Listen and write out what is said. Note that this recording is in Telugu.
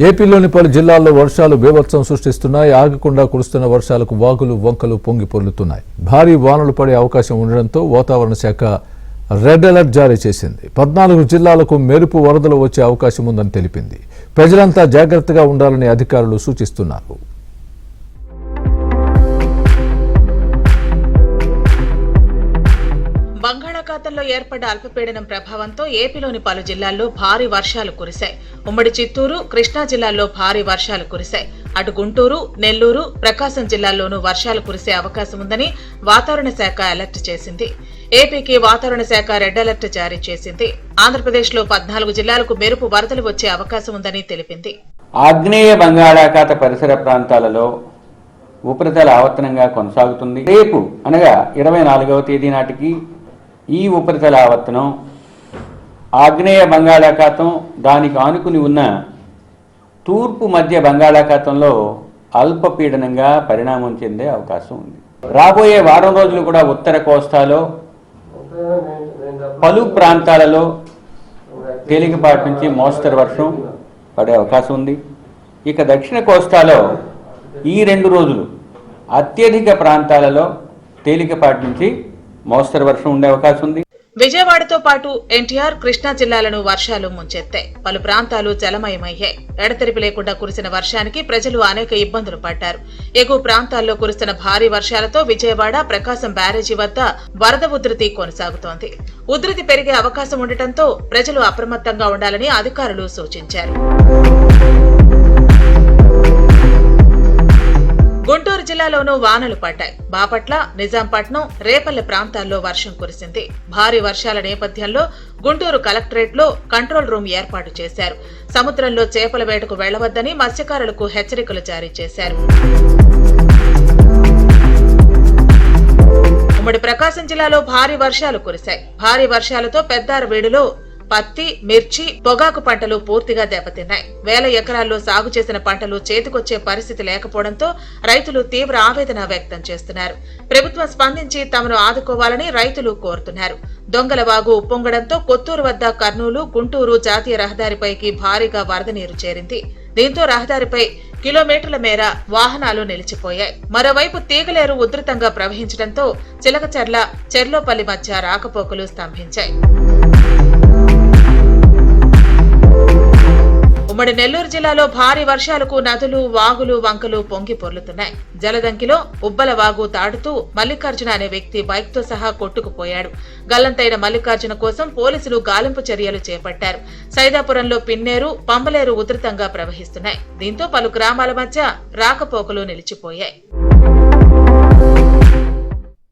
ఏపీలోని పలు జిల్లాల్లో వర్షాలు బీభత్సం సృష్టిస్తున్నాయి. ఆగకుండా కురుస్తున్న వర్షాలకు వాగులు వంకలు పొంగి పొర్లుతున్నాయి. భారీ వానలు పడే అవకాశం ఉండడంతో వాతావరణ శాఖ రెడ్ అలర్ట్ జారీ చేసింది. 14 జిల్లాలకు మెరుపు వరదలు వచ్చే అవకాశం ఉందని తెలిపింది. ప్రజలంతా జాగ్రత్తగా ఉండాలని అధికారులు సూచిస్తున్నారు. బంగాళాఖాతంలో ఏర్పడ్డ అల్పపీడనం ప్రభావంతో ఏపీలోని పలు జిల్లాల్లో భారీ వర్షాలు కురిశాయి. ఉమ్మడి చిత్తూరు, కృష్ణా జిల్లాల్లో భారీ వర్షాలు కురిశాయి. అటు గుంటూరు, నెల్లూరు, ప్రకాశం జిల్లాల్లోనూ వర్షాలు కురిసే అవకాశం ఉందని వాతావరణ శాఖ అలర్ట్ చేసింది. ఏపీకి వాతావరణ శాఖ రెడ్ అలర్ట్ జారీ చేసింది. ఆంధ్రప్రదేశ్లో 14 జిల్లాలకు మెరుపు వరదలు వచ్చే అవకాశం ఉందని తెలిపింది. ఆగ్నేయ బంగాళాఖాత పరిసర ప్రాంతాలలో ఉపరితల ఆవర్తనంగా కొనసాగుతుంది. రేపు అనగా 24వ తేదీ నాటికి ఈ ఉపరితల ఆవర్తనం ఆగ్నేయ బంగాళాఖాతం, దానికి ఆనుకుని ఉన్న తూర్పు మధ్య బంగాళాఖాతంలో అల్పపీడనంగా పరిణామం చెందే అవకాశం ఉంది. రాబోయే వారం రోజులు కూడా ఉత్తర కోస్తాలో పలు ప్రాంతాలలో తేలికపాటి నుంచి మోస్తరు వర్షం పడే అవకాశం ఉంది. ఇక దక్షిణ కోస్తాలో ఈ 2 రోజులు అత్యధిక ప్రాంతాలలో తేలికపాటి నుంచి మోస్తరు వర్షం ఉండే అవకాశం ఉంది. విజయవాడతో పాటు ఎన్టీఆర్, కృష్ణా జిల్లాలను వర్షాలు ముంచెత్తాయి. పలు ప్రాంతాలు జలమయమయ్యాయి. ఎడతెరిపి లేకుండా కురిసిన వర్షానికి ప్రజలు అనేక ఇబ్బందులు పడ్డారు. ఎగువ ప్రాంతాల్లో కురుస్తున్న భారీ వర్షాలతో విజయవాడ, ప్రకాశం బ్యారేజీ వద్ద వరద ఉధృతి కొనసాగుతోంది. ఉధృతి పెరిగే అవకాశం ఉండటంతో ప్రజలు అప్రమత్తంగా ఉండాలని అధికారులు సూచించారు. గుంటూరు జిల్లాలోనూ వానలు పడ్డాయి. బాపట్ల, నిజాంపట్నం, రేపల్లె ప్రాంతాల్లో వర్షం కురిసింది. భారీ వర్షాల నేపథ్యంలో గుంటూరు కలెక్టరేట్లో కంట్రోల్ రూమ్ ఏర్పాటు చేశారు. సముద్రంలో చేపల వేటకు వెళ్లవద్దని మత్స్యకారులకు హెచ్చరికలు జారీ చేశారు. ఉమ్మడి ప్రకాశం జిల్లాలో భారీ వర్షాలు కురిశాయి. భారీ వర్షాలతో పెద్దారవీడులో పత్తి, మిర్చి, పొగాకు పంటలు పూర్తిగా దెబ్బతిన్నాయి. వేల ఎకరాల్లో సాగు చేసిన పంటలు చేతికొచ్చే పరిస్థితి లేకపోవడంతో రైతులు తీవ్ర ఆవేదన వ్యక్తం చేస్తున్నారు. ప్రభుత్వం స్పందించి తమను ఆదుకోవాలని రైతులు కోరుతున్నారు. దొంగల వాగు ఉప్పొంగడంతో కొత్తూరు వద్ద కర్నూలు, గుంటూరు జాతీయ రహదారిపైకి భారీగా వరద నీరు చేరింది. దీంతో రహదారిపై కిలోమీటర్ల మేర వాహనాలు నిలిచిపోయాయి. మరోవైపు తీగలేరు ఉధృతంగా ప్రవహించడంతో చిలకచర్ల, చెర్లోపల్లి మధ్య రాకపోకలు స్తంభించాయి. ఉమ్మడి నెల్లూరు జిల్లాలో భారీ వర్షాలకు నదులు, వాగులు, వంకలు పొంగి పొర్లుతున్నాయి. జలదంకిలో ఉబ్బల వాగు దాటుతూ మల్లికార్జున అనే వ్యక్తి బైక్ తో సహా కొట్టుకుపోయాడు. గల్లంతైన మల్లికార్జున కోసం పోలీసులు గాలింపు చర్యలు చేపట్టారు. సైదాపురంలో పిన్నేరు, పంబలేరు ఉధృతంగా ప్రవహిస్తున్నాయి. దీంతో పలు గ్రామాల మధ్య రాకపోకలు నిలిచిపోయాయి.